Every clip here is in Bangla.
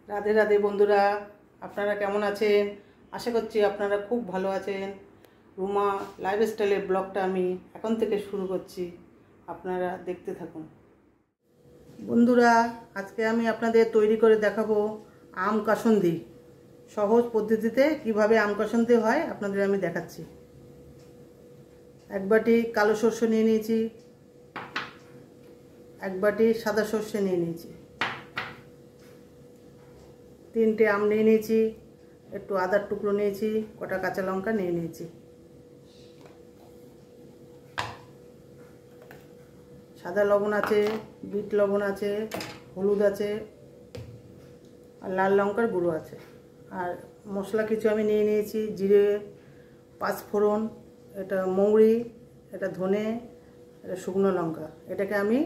রাধে রাধে বন্ধুরা, আপনারা কেমন আছেন? আশা করছি আপনারা খুব ভালো আছেন। রুমা লাইফস্টাইলের ব্লগটা আমি এখন থেকে শুরু করছি, আপনারা দেখতে থাকুন। বন্ধুরা, আজকে আমি আপনাদের তৈরি করে দেখাবো আম কাসুন্দি। সহজ পদ্ধতিতে কিভাবে আম কাসুন্দি হয় আপনাদের আমি দেখাচ্ছি। এক বাটি কালো সর্ষে নিয়ে নিয়েছি, এক বাটি সাদা সর্ষে নিয়ে নিয়েছি, 3টে আম নিয়ে নিয়েছি, একটু আদার টুকরো নিয়েছি, কটা কাঁচা লঙ্কা নিয়ে নিয়েছি, সাদা লবণ আছে, বিট লবণ আছে, হলুদ আছে, আর লাল লঙ্কার গুঁড়ো আছে। আর মশলা কিছু আমি নিয়ে নিয়েছি, জিরে, পাঁচফোড়ন, এটা মৌরি, এটা ধনে, এটা শুকনো লঙ্কা। এটাকে আমি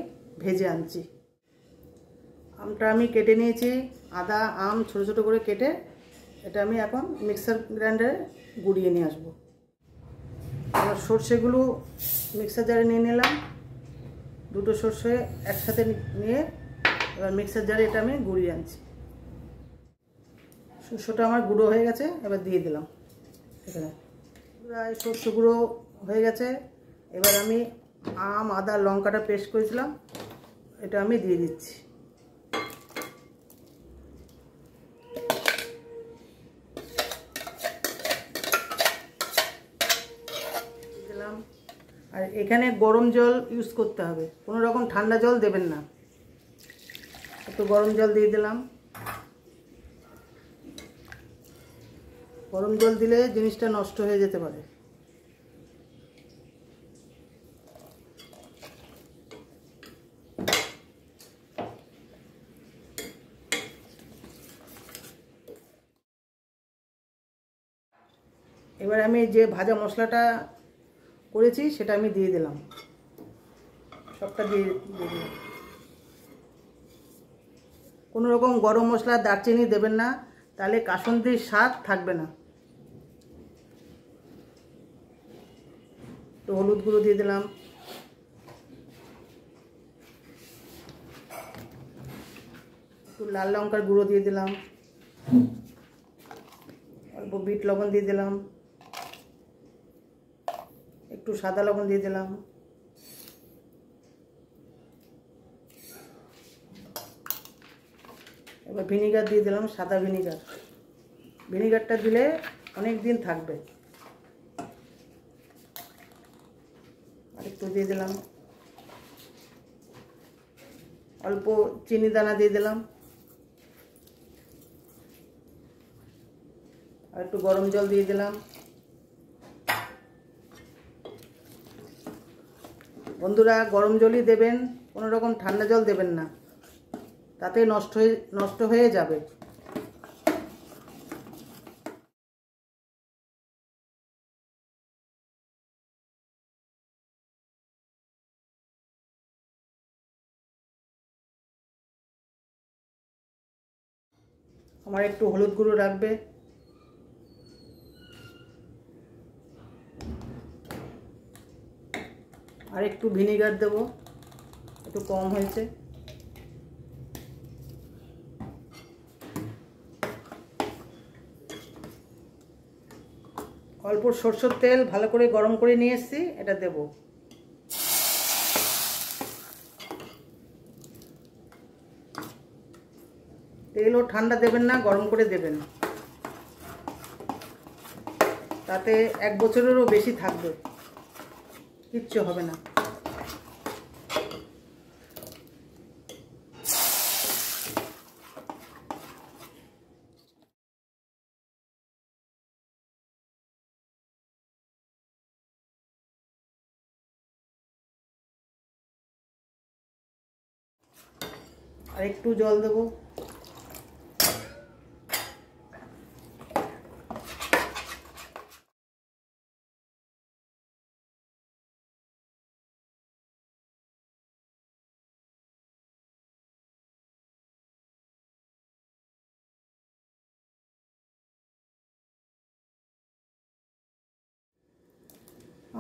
ভেজে আনছি। আমটা আমি কেটে নিয়েছি, আদা আম ছোটো ছোটো করে কেটে এটা আমি এখন মিক্সার গ্রাইন্ডারে গুঁড়িয়ে নিয়ে আসবো। এবার সর্ষেগুলো মিক্সার জারে নিয়ে নিলাম, দুটো সর্ষে একসাথে নিয়ে এবার মিক্সার জারে এটা আমি গুঁড়িয়ে আনছি। সর্ষেটা আমার গুঁড়ো হয়ে গেছে, এবার দিয়ে দিলাম এখানে। প্রায় সর্ষে গুঁড়ো হয়ে গেছে। এবার আমি আম আদা লঙ্কাটা পেস্ট করেছিলাম এটা আমি দিয়ে দিচ্ছি। দিলাম। আর এখানে গরম জল ইউজ করতে হবে, কোনো রকম ঠান্ডা জল দেবেন না। একটু গরম জল দিয়ে দিলাম। গরম জল দিলে জিনিসটা নষ্ট হয়ে যেতে পারে। এবার আমি যে ভাজা মশলাটা করেছি সেটা আমি দিয়ে দিলাম, সবটা দিয়ে দিলাম। কোনো রকম গরম মশলা দারচিনি দেবেন না, তাহলে কাসুন্দির স্বাদ থাকবে না। তো হলুদ গুঁড়ো দিয়ে দিলাম, একটু লাল লঙ্কার গুঁড়ো দিয়ে দিলাম, অল্প বিট লবণ দিয়ে দিলাম, একটু সাদা লবণ দিয়ে দিলাম, এবার ভিনিগার দিয়ে দিলাম, সাদা ভিনিগার। ভিনিগারটা দিলে অনেক দিন থাকবে। আর একটু দিয়ে দিলাম, অল্প চিনি দানা দিয়ে দিলাম, আর একটু গরম জল দিয়ে দিলাম। বন্ধুরা, গরম জলই দেবেন, কোনো রকম ঠান্ডা জল দেবেন না, তাতে নষ্ট হয়ে যাবে। আমার একটু হলুদ গুঁড়ো রাখবে, আর একটু ভিনিগার দেবো, একটু কম হয়েছে। অল্প সরষের তেল ভালো করে গরম করে নিয়ে এসেছি, এটা দেব। তেলও ঠান্ডা দেবেন না, গরম করে দেবেন, তাতে 1 বছরেরও বেশি থাকবে, কিচ্ছু হবে না। আর একটু জল দেবো।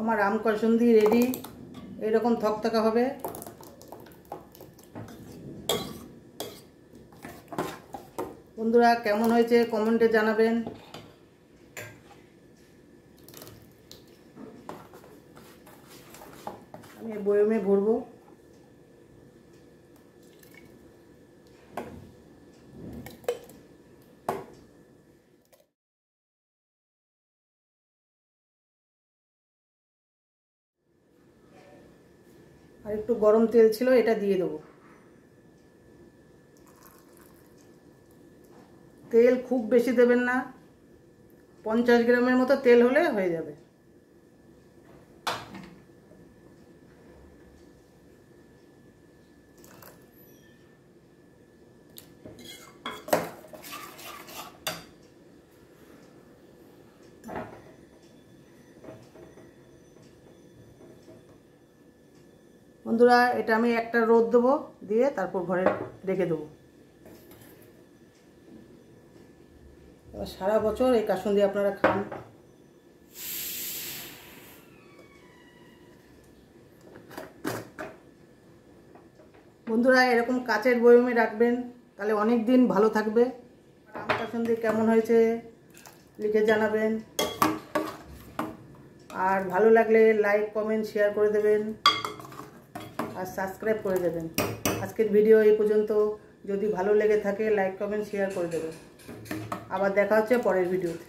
আমার আম কাসুন্দি রেডি, এরকম থকথকা হবে। বন্ধুরা কেমন হয়েছে কমেন্টে জানাবেন। আমি বয়মে ভরবো। আর একটু গরম তেল ছিল, এটা দিয়ে দেবো। তেল খুব বেশি দেবেন না, 50 গ্রামের মতো তেল হলে হয়ে যাবে। বন্ধুরা এটা আমি একটা রোদ দেবো, দিয়ে তারপর ঘরে রেখে দেবো। এবার সারা বছর এই কাসুন্দি আপনারা খান। বন্ধুরা এরকম কাচের বয়মে রাখবেন, তাহলে অনেক দিন ভালো থাকবে। আম কাসুন্দি কেমন হয়েছে লিখে জানাবেন। আর ভালো লাগলে লাইক কমেন্ট শেয়ার করে দেবেন আর সাবস্ক্রাইব করে দেবেন। আজকের ভিডিও এই পর্যন্ত। যদি ভালো লেগে থাকে লাইক কমেন্ট শেয়ার করে দেবেন। আবার দেখা হচ্ছে পরের ভিডিওতে।